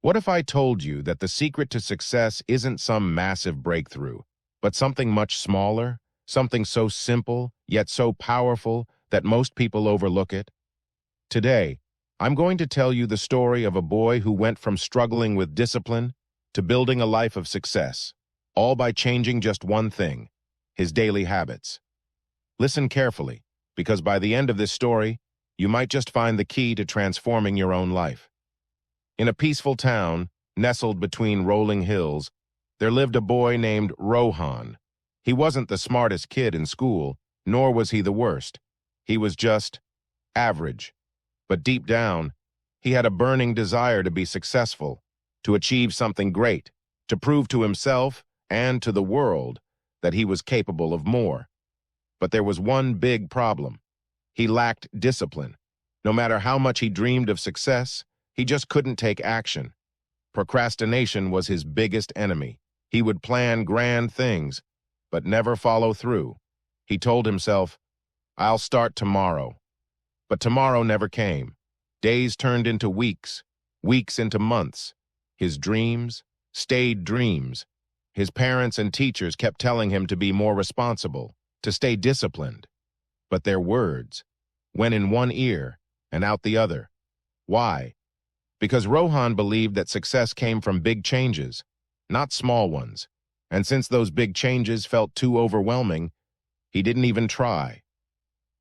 What if I told you that the secret to success isn't some massive breakthrough, but something much smaller, something so simple, yet so powerful that most people overlook it? Today, I'm going to tell you the story of a boy who went from struggling with discipline to building a life of success, all by changing just one thing: his daily habits. Listen carefully, because by the end of this story, you might just find the key to transforming your own life. In a peaceful town, nestled between rolling hills, there lived a boy named Rohan. He wasn't the smartest kid in school, nor was he the worst. He was just average. But deep down, he had a burning desire to be successful, to achieve something great, to prove to himself and to the world that he was capable of more. But there was one big problem. He lacked discipline. No matter how much he dreamed of success, he just couldn't take action. Procrastination was his biggest enemy. He would plan grand things, but never follow through. He told himself, "I'll start tomorrow." But tomorrow never came. Days turned into weeks, weeks into months. His dreams stayed dreams. His parents and teachers kept telling him to be more responsible, to stay disciplined. But their words went in one ear and out the other. Why? Because Rohan believed that success came from big changes, not small ones. And since those big changes felt too overwhelming, he didn't even try.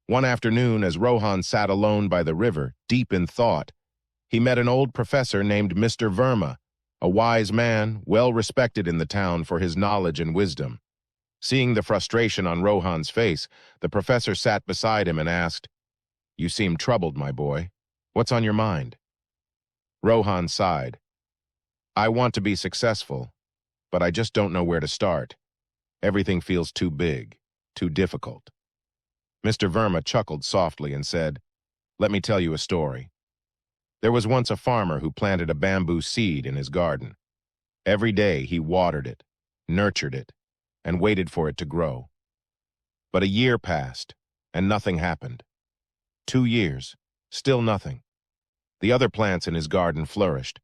One afternoon, as Rohan sat alone by the river, deep in thought, he met an old professor named Mr. Verma, a wise man, well respected in the town for his knowledge and wisdom. Seeing the frustration on Rohan's face, the professor sat beside him and asked, "You seem troubled, my boy. What's on your mind?" Rohan sighed. "I want to be successful, but I just don't know where to start. Everything feels too big, too difficult." Mr. Verma chuckled softly and said, "Let me tell you a story. There was once a farmer who planted a bamboo seed in his garden. Every day he watered it, nurtured it, and waited for it to grow. But a year passed, and nothing happened. 2 years, still nothing. The other plants in his garden flourished,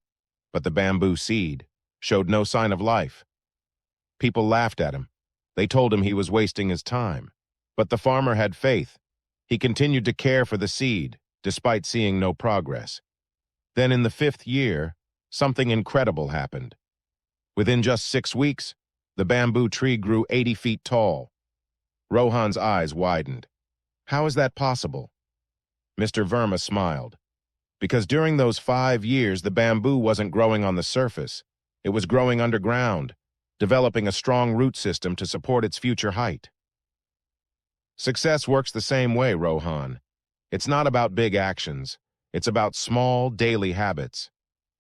but the bamboo seed showed no sign of life. People laughed at him. They told him he was wasting his time. But the farmer had faith. He continued to care for the seed, despite seeing no progress. Then in the 5th year, something incredible happened. Within just 6 weeks, the bamboo tree grew 80 feet tall. Rohan's eyes widened. "How is that possible?" Mr. Verma smiled. "Because during those 5 years, the bamboo wasn't growing on the surface. It was growing underground, developing a strong root system to support its future height." Success works the same way, Rohan. It's not about big actions. It's about small, daily habits.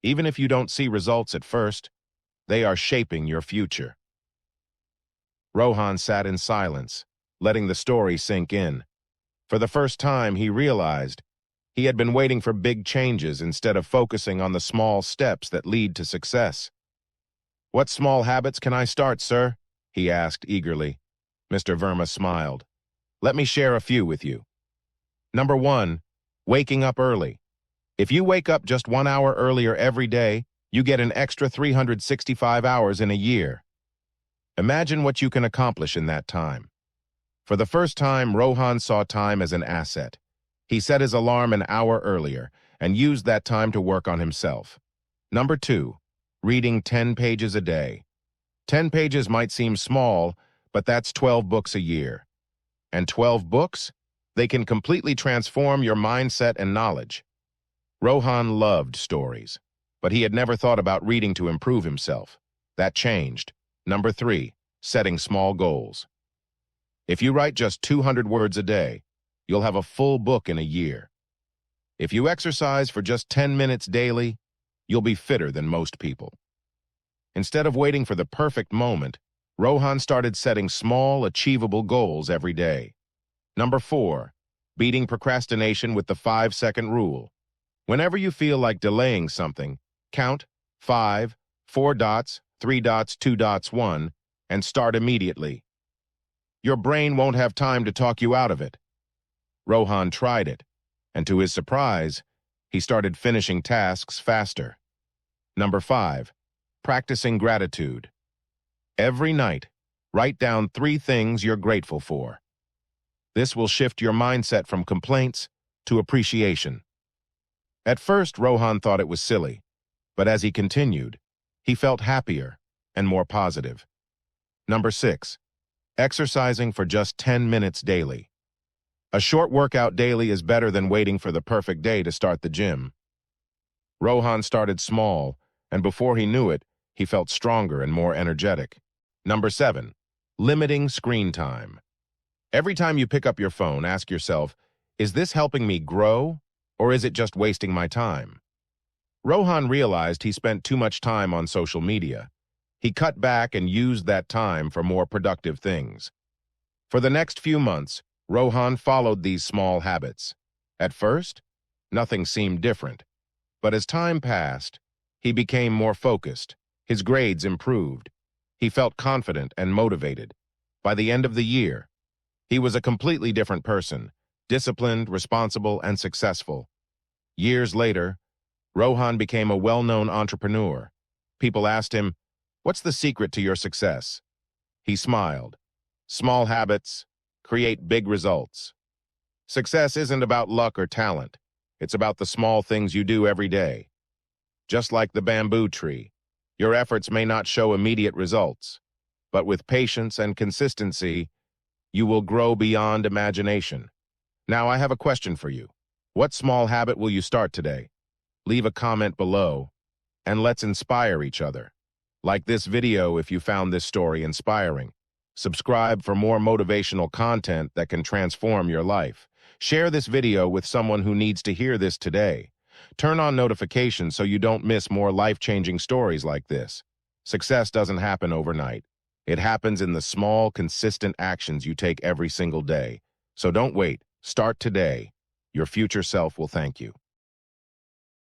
Even if you don't see results at first, they are shaping your future. Rohan sat in silence, letting the story sink in. For the first time, he realized he had been waiting for big changes instead of focusing on the small steps that lead to success. "What small habits can I start, sir?" he asked eagerly. Mr. Verma smiled. "Let me share a few with you. Number 1, waking up early. If you wake up just 1 hour earlier every day, you get an extra 365 hours in a year. Imagine what you can accomplish in that time." For the first time, Rohan saw time as an asset. He set his alarm an hour earlier and used that time to work on himself. Number 2, reading 10 pages a day. 10 pages might seem small, but that's 12 books a year. And 12 books? They can completely transform your mindset and knowledge. Rohan loved stories, but he had never thought about reading to improve himself. That changed. Number 3, setting small goals. If you write just 200 words a day, you'll have a full book in a year. If you exercise for just 10 minutes daily, you'll be fitter than most people. Instead of waiting for the perfect moment, Rohan started setting small, achievable goals every day. Number 4, beating procrastination with the 5-second rule. Whenever you feel like delaying something, count 5, 4 dots, 3 dots, 2 dots, 1, and start immediately. Your brain won't have time to talk you out of it. Rohan tried it, and to his surprise, he started finishing tasks faster. Number 5. Practicing gratitude. Every night, write down 3 things you're grateful for. This will shift your mindset from complaints to appreciation. At first, Rohan thought it was silly, but as he continued, he felt happier and more positive. Number 6. Exercising for just 10 minutes daily. A short workout daily is better than waiting for the perfect day to start the gym. Rohan started small, and before he knew it, he felt stronger and more energetic. Number 7. Limiting screen time. Every time you pick up your phone, ask yourself, is this helping me grow, or is it just wasting my time? Rohan realized he spent too much time on social media. He cut back and used that time for more productive things. For the next few months, Rohan followed these small habits. At first, nothing seemed different. But as time passed, he became more focused. His grades improved. He felt confident and motivated. By the end of the year, he was a completely different person, disciplined, responsible, and successful. Years later, Rohan became a well-known entrepreneur. People asked him, "What's the secret to your success?" He smiled. Small habits create big results. Success isn't about luck or talent. It's about the small things you do every day. Just like the bamboo tree, your efforts may not show immediate results, but with patience and consistency, you will grow beyond imagination. Now I have a question for you. What small habit will you start today? Leave a comment below, and let's inspire each other. Like this video if you found this story inspiring. Subscribe for more motivational content that can transform your life. Share this video with someone who needs to hear this today. Turn on notifications so you don't miss more life-changing stories like this. Success doesn't happen overnight. It happens in the small, consistent actions you take every single day. So don't wait. Start today. Your future self will thank you.